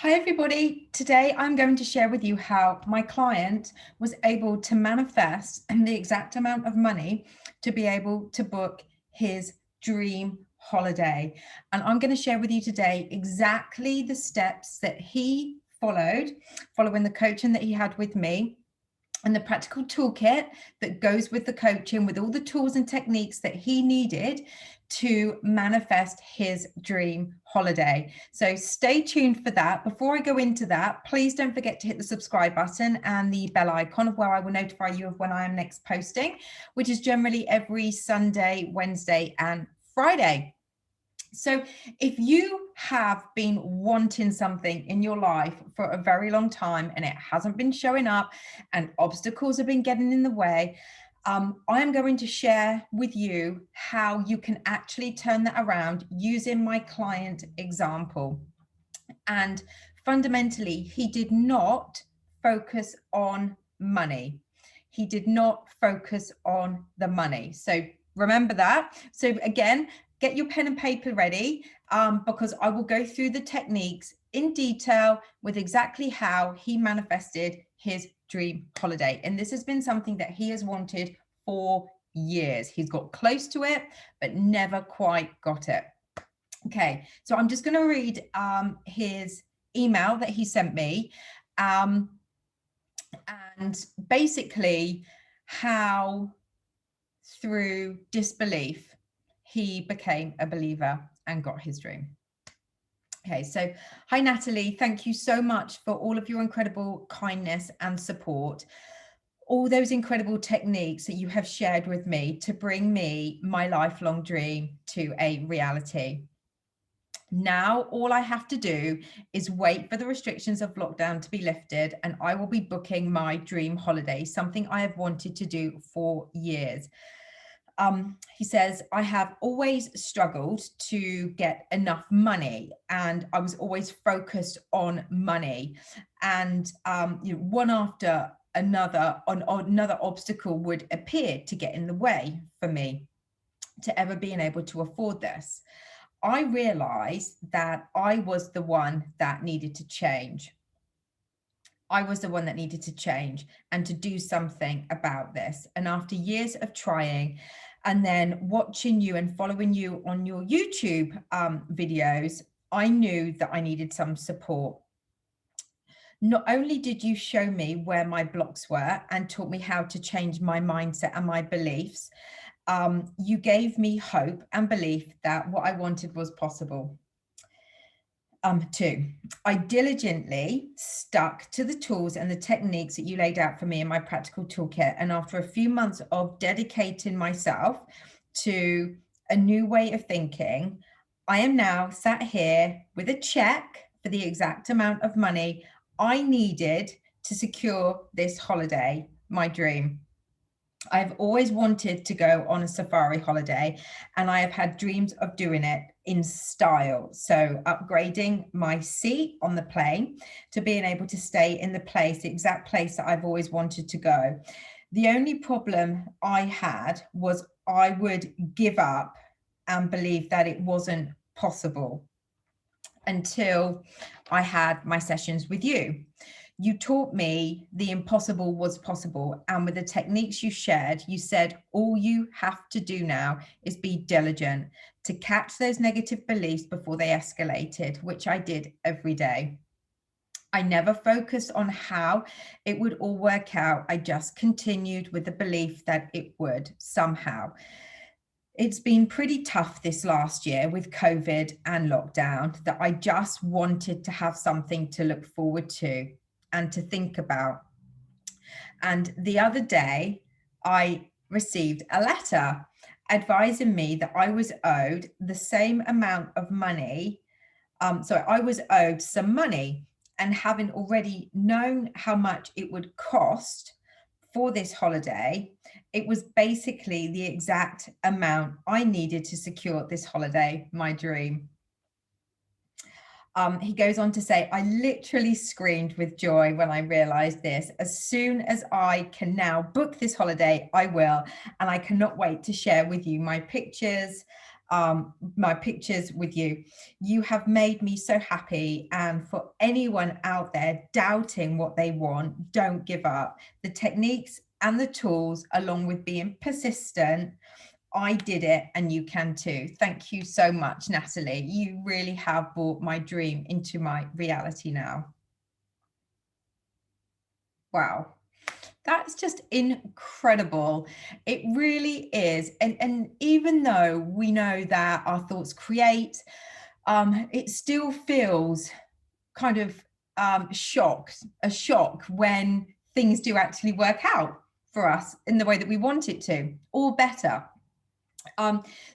Hi everybody, today I'm going to share with you how my client was able to manifest the exact amount of money to be able to book his dream holiday. And I'm going to share with you today exactly the steps that he followed, following the coaching that he had with me, and the practical toolkit that goes with the coaching, with all the tools and techniques that he needed to manifest his dream holiday. So stay tuned for that. Before I go into that, please don't forget to hit the subscribe button and the bell icon, of where I will notify you of when I am next posting, which is generally every Sunday, Wednesday, and Friday. So if you have been wanting something in your life for a very long time and it hasn't been showing up and obstacles have been getting in the way, I am going to share with you how you can actually turn that around using my client example. And fundamentally, he did not focus on money. He did not focus on the money. So remember that. So again, get your pen and paper ready, because I will go through the techniques in detail with exactly how he manifested his dream holiday. And this has been something that he has wanted for years. He's got close to it, but never quite got it. Okay, so I'm just going to read his email that he sent me, and basically how through disbelief he became a believer and got his dream. Okay, so hi Natalie, thank you so much for all of your incredible kindness and support. All those incredible techniques that you have shared with me to bring me my lifelong dream to a reality. Now, all I have to do is wait for the restrictions of lockdown to be lifted, and I will be booking my dream holiday, something I have wanted to do for years. He says, I have always struggled to get enough money, and I was always focused on money. And one after another, another obstacle would appear to get in the way for me to ever being able to afford this. I realized that I was the one that needed to change. I was the one that needed to change and to do something about this. And after years of trying, and then watching you and following you on your YouTube videos, I knew that I needed some support. Not only did you show me where my blocks were and taught me how to change my mindset and my beliefs, you gave me hope and belief that what I wanted was possible. Too, I diligently stuck to the tools and the techniques that you laid out for me in my practical toolkit. And after a few months of dedicating myself to a new way of thinking, I am now sat here with a check for the exact amount of money I needed to secure this holiday, my dream. I've always wanted to go on a safari holiday, and I have had dreams of doing it in style. So upgrading my seat on the plane to being able to stay in the place, the exact place that I've always wanted to go. The only problem I had was I would give up and believe that it wasn't possible until I had my sessions with you. You taught me the impossible was possible. And with the techniques you shared, you said, all you have to do now is be diligent to catch those negative beliefs before they escalated, which I did every day. I never focused on how it would all work out. I just continued with the belief that it would somehow. It's been pretty tough this last year with COVID and lockdown, that I just wanted to have something to look forward to and to think about. And the other day, I received a letter advising me that I was owed the same amount of money. So I was owed some money, and having already known how much it would cost for this holiday, it was basically the exact amount I needed to secure this holiday, my dream. He goes on to say, I literally screamed with joy when I realized this. As soon as I can now book this holiday, I will. And I cannot wait to share with you my pictures my pictures with you. You have made me so happy. And for anyone out there doubting what they want, don't give up. The techniques and the tools, along with being persistent, I did it and you can too. Thank you so much, Natalie. You really have brought my dream into my reality now. Wow. That's just incredible. It really is. And even though we know that our thoughts create, it still feels kind of a shock when things do actually work out for us in the way that we want it to, or better.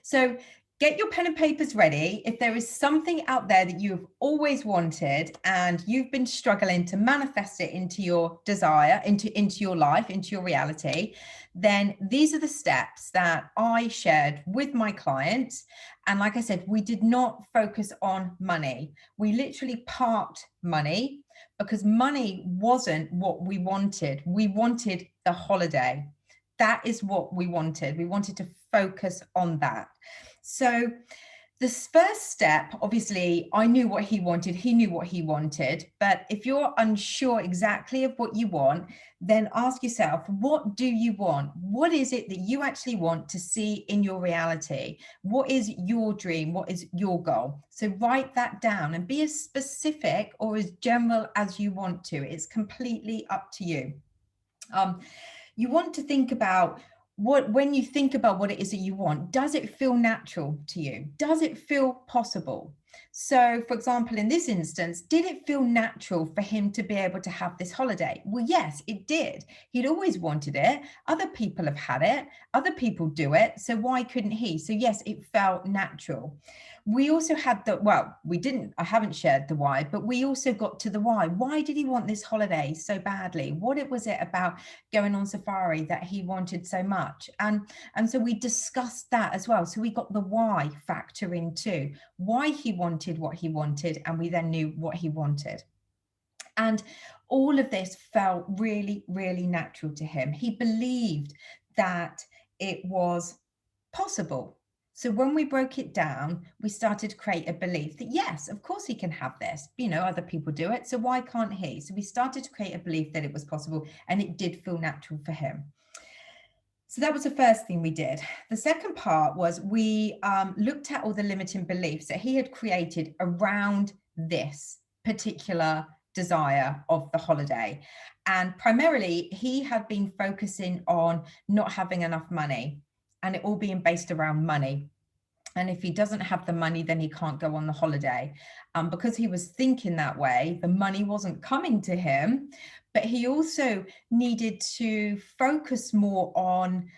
So get your pen and papers ready. If there is something out there that you've always wanted and you've been struggling to manifest it into your desire, into your life, into your reality, then these are the steps that I shared with my clients. And like I said, we did not focus on money. We literally parked money because money wasn't what we wanted. We wanted the holiday. That is what we wanted. We wanted to focus on that. So this first step, obviously, I knew what he wanted. He knew what he wanted. But if you're unsure exactly of what you want, then ask yourself, what do you want? What is it that you actually want to see in your reality? What is your dream? What is your goal? So write that down and be as specific or as general as you want to. It's completely up to you. You want to think about when you think about what it is that you want, does it feel natural to you? Does it feel possible? So, for example, in this instance, did it feel natural for him to be able to have this holiday? Well, yes, it did. He'd always wanted it. Other people have had it. Other people do it. So why couldn't he? So yes, it felt natural. We also had I haven't shared the why, but we also got to the why. Why did he want this holiday so badly? What was it about going on safari that he wanted so much? And so we discussed that as well. So we got the why factor in too, why he wanted what he wanted, and we then knew what he wanted. And all of this felt really, really natural to him. He believed that it was possible. So when we broke it down, we started to create a belief that, yes, of course he can have this. You know, other people do it, so why can't he? So we started to create a belief that it was possible, and it did feel natural for him. So that was the first thing we did. The second part was we looked at all the limiting beliefs that he had created around this particular desire of the holiday. And primarily, he had been focusing on not having enough money, and it all being based around money. And if he doesn't have the money, then he can't go on the holiday. Because he was thinking that way, the money wasn't coming to him, but he also needed to focus more on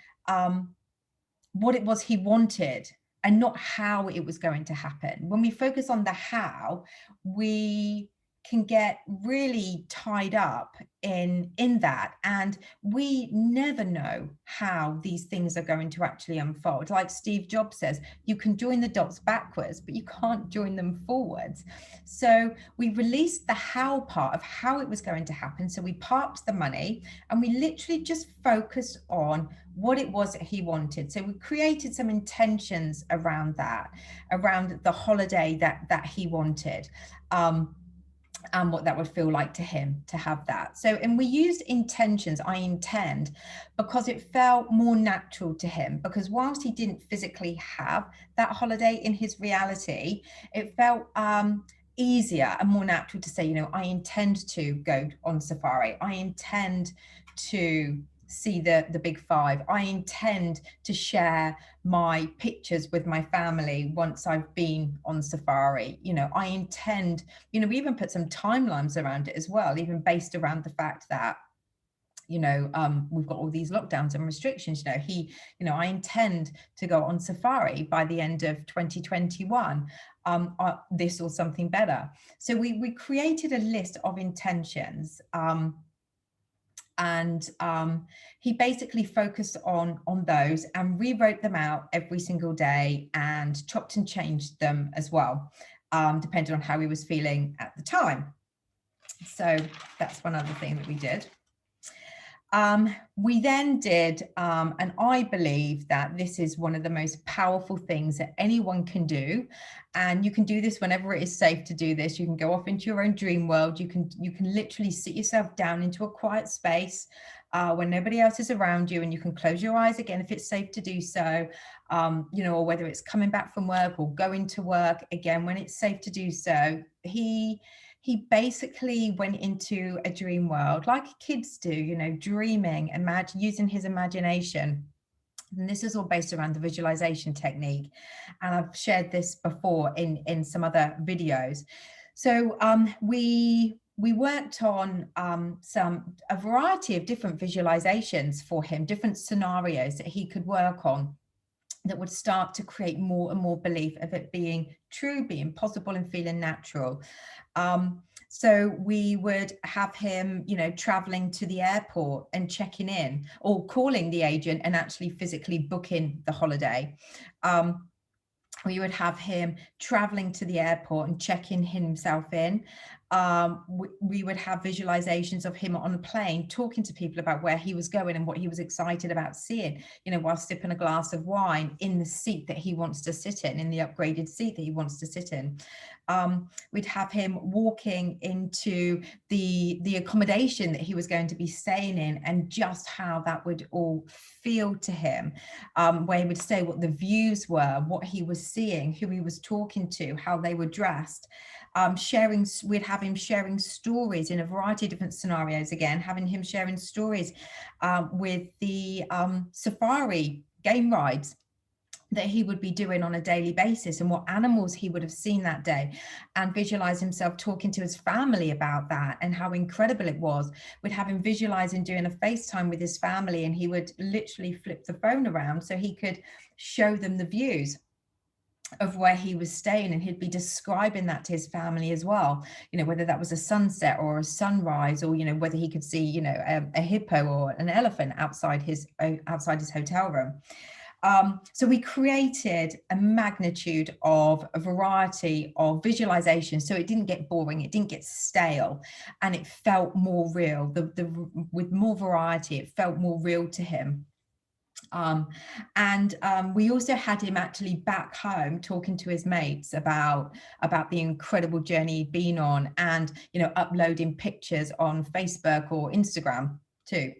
what it was he wanted and not how it was going to happen. When we focus on the how, we can get really tied up in that, and we never know how these things are going to actually unfold. Like Steve Jobs says, you can join the dots backwards, but you can't join them forwards. So we released the how part of how it was going to happen. So we parked the money and we literally just focused on what it was that he wanted. So we created some intentions around that, around the holiday that he wanted. And what that would feel like to him to have that. So, and we used intentions, I intend, because it felt more natural to him, because whilst he didn't physically have that holiday in his reality, it felt easier and more natural to say, you know, I intend to go on safari. I intend to see the big five. I intend to share my pictures with my family once I've been on safari. You know, I intend, you know, we even put some timelines around it as well, even based around the fact that, you know, we've got all these lockdowns and restrictions. You know, I intend to go on safari by the end of 2021, this or something better. So we created a list of intentions, and he basically focused on those and rewrote them out every single day and chopped and changed them as well, depending on how he was feeling at the time. So that's one other thing that we did. We then did, and I believe that this is one of the most powerful things that anyone can do. And you can do this whenever it is safe to do this. You can go off into your own dream world. You can literally sit yourself down into a quiet space when nobody else is around you, and you can close your eyes again if it's safe to do so, you know, or whether it's coming back from work or going to work again when it's safe to do so. He basically went into a dream world like kids do, you know, dreaming, using his imagination. And this is all based around the visualization technique. And I've shared this before in some other videos. So we worked on a variety of different visualizations for him, different scenarios that he could work on, that would start to create more and more belief of it being true, being possible, and feeling natural. So we would have him, you know, traveling to the airport and checking in, or calling the agent and actually physically booking the holiday. We would have him traveling to the airport and checking himself in. We would have visualizations of him on a plane talking to people about where he was going and what he was excited about seeing, you know, while sipping a glass of wine in the seat that he wants to sit in the upgraded seat that he wants to sit in. We'd have him walking into the accommodation that he was going to be staying in, and just how that would all feel to him, where he would say what the views were, what he was seeing, who he was talking to, how they were dressed. We'd have him sharing stories in a variety of different scenarios, again, having him sharing stories with the safari game rides that he would be doing on a daily basis, and what animals he would have seen that day, and visualize himself talking to his family about that and how incredible it was. We'd have him visualizing doing a FaceTime with his family, and he would literally flip the phone around so he could show them the views of where he was staying, and he'd be describing that to his family as well, you know, whether that was a sunset or a sunrise, or, you know, whether he could see, you know, a hippo or an elephant outside his hotel room. So we created a magnitude of a variety of visualizations, so it didn't get boring, it didn't get stale, and it felt more real. With more variety, it felt more real to him. We also had him actually back home talking to his mates about the incredible journey he'd been on, and, you know, uploading pictures on Facebook or Instagram too.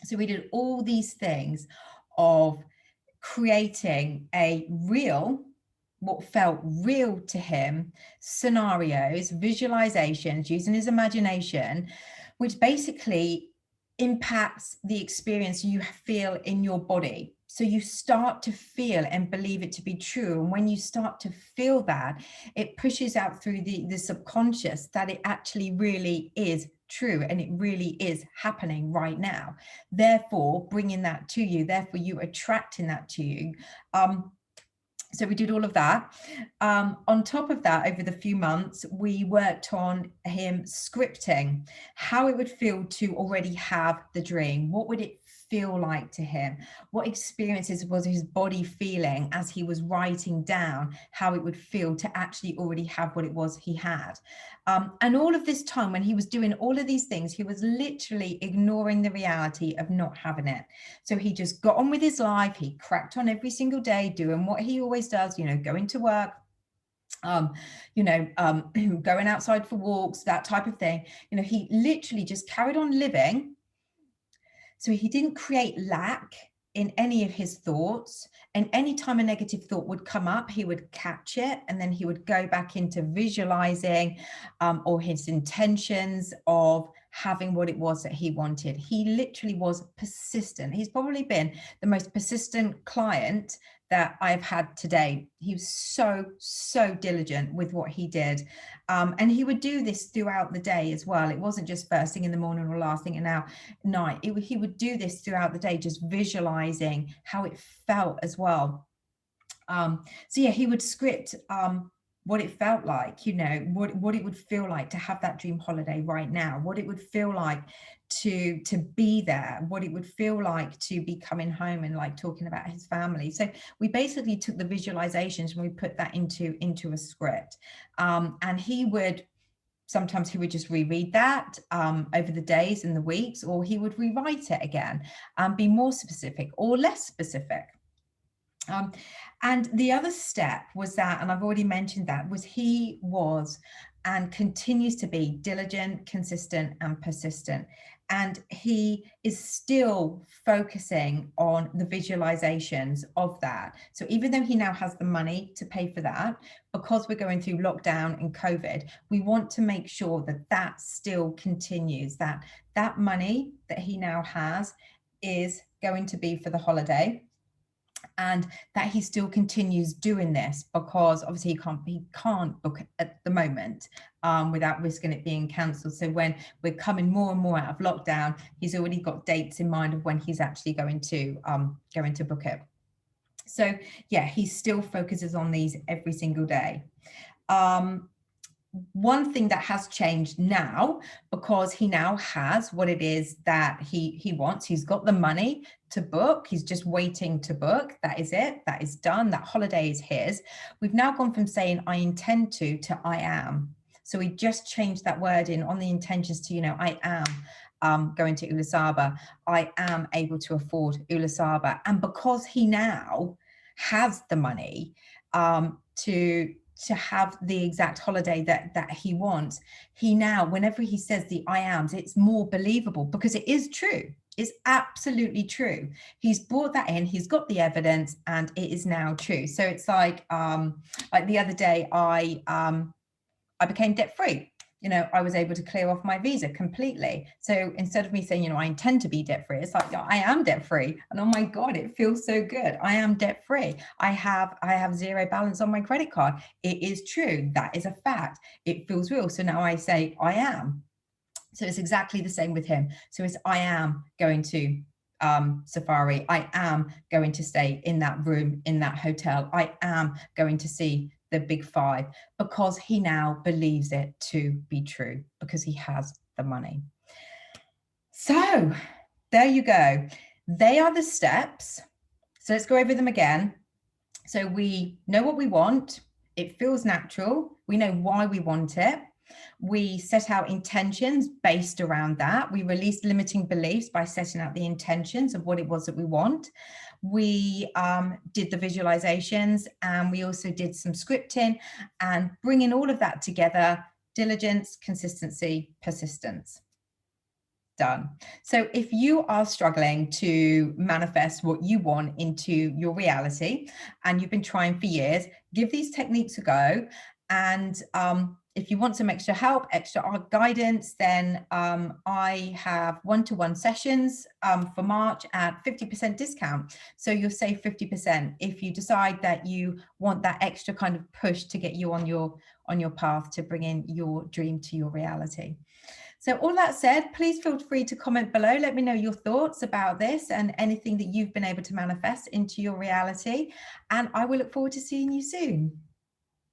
So we did all these things of creating what felt real to him, scenarios, visualizations, using his imagination, which basically impacts the experience you feel in your body. So you start to feel and believe it to be true. And when you start to feel that, it pushes out through the subconscious that it actually really is true, and it really is happening right now. Therefore, bringing that to you, therefore you attracting that to you. So we did all of that. On top of that, over the few months, we worked on him scripting how it would feel to already have the dream. What would it feel like to him? What experiences was his body feeling as he was writing down how it would feel to actually already have what it was he had? And all of this time, when he was doing all of these things, he was literally ignoring the reality of not having it. So he just got on with his life. He cracked on every single day, doing what he always does, you know, going to work, going outside for walks, that type of thing. You know, he literally just carried on living. So he didn't create lack in any of his thoughts, and anytime a negative thought would come up, he would catch it, and then he would go back into visualizing or his intentions of having what it was that he wanted. He literally was persistent. He's probably been the most persistent client that I've had today. He was so diligent with what he did. And he would do this throughout the day as well. It wasn't just first thing in the morning or last thing in the night. He would do this throughout the day, just visualizing how it felt as well. So yeah, he would script what it felt like, you know, what it would feel like to have that dream holiday right now, what it would feel like to be there, what it would feel like to be coming home and like talking about his family. So we basically took the visualizations and we put that into a script, and he would sometimes he would just reread that over the days and the weeks, or he would rewrite it again and be more specific or less specific. And the other step was that, and I've already mentioned that, was he was and continues to be diligent, consistent, and persistent. And he is still focusing on the visualizations of that. So even though he now has the money to pay for that, because we're going through lockdown and COVID, we want to make sure that that still continues, that that money that he now has is going to be for the holiday, and that he still continues doing this, because obviously he can't book at the moment without risking it being cancelled. So when we're coming more and more out of lockdown, he's already got dates in mind of when he's actually going to book it. So yeah, he still focuses on these every single day. One thing that has changed now, because he now has what it is that he wants, he's got the money to book, he's just waiting to book. That is it, that is done, that holiday is his. We've now gone from saying I intend to I am. So we just changed that word in on the intentions to, you know, I am going to Ulasaba, I am able to afford Ulasaba. And because he now has the money to have the exact holiday that he wants, he now, whenever he says the I ams, it's more believable, because it is true. It's absolutely true. He's brought that in, he's got the evidence, and it is now true. So it's like the other day, I became debt free. You know, I was able to clear off my visa completely. So instead of me saying, you know, I intend to be debt free, it's like, I am debt free. And oh my God, it feels so good. I am debt free. I have zero balance on my credit card. It is true. That is a fact. It feels real. So now I say I am. So it's exactly the same with him. So it's I am going to safari. I am going to stay in that room, in that hotel. I am going to see the big five, because he now believes it to be true, because he has the money. So there you go. They are the steps. So let's go over them again. So we know what we want. It feels natural. We know why we want it. We set out intentions based around that. We released limiting beliefs by setting out the intentions of what it was that we want. We did the visualizations, and we also did some scripting, and bringing all of that together: diligence, consistency, persistence. Done. So if you are struggling to manifest what you want into your reality, and you've been trying for years, give these techniques a go. And if you want some extra help, extra guidance, then I have one-to-one sessions for March at 50% discount. So you'll save 50% if you decide that you want that extra kind of push to get you on your path to bring in your dream to your reality. So all that said, please feel free to comment below. Let me know your thoughts about this and anything that you've been able to manifest into your reality. And I will look forward to seeing you soon.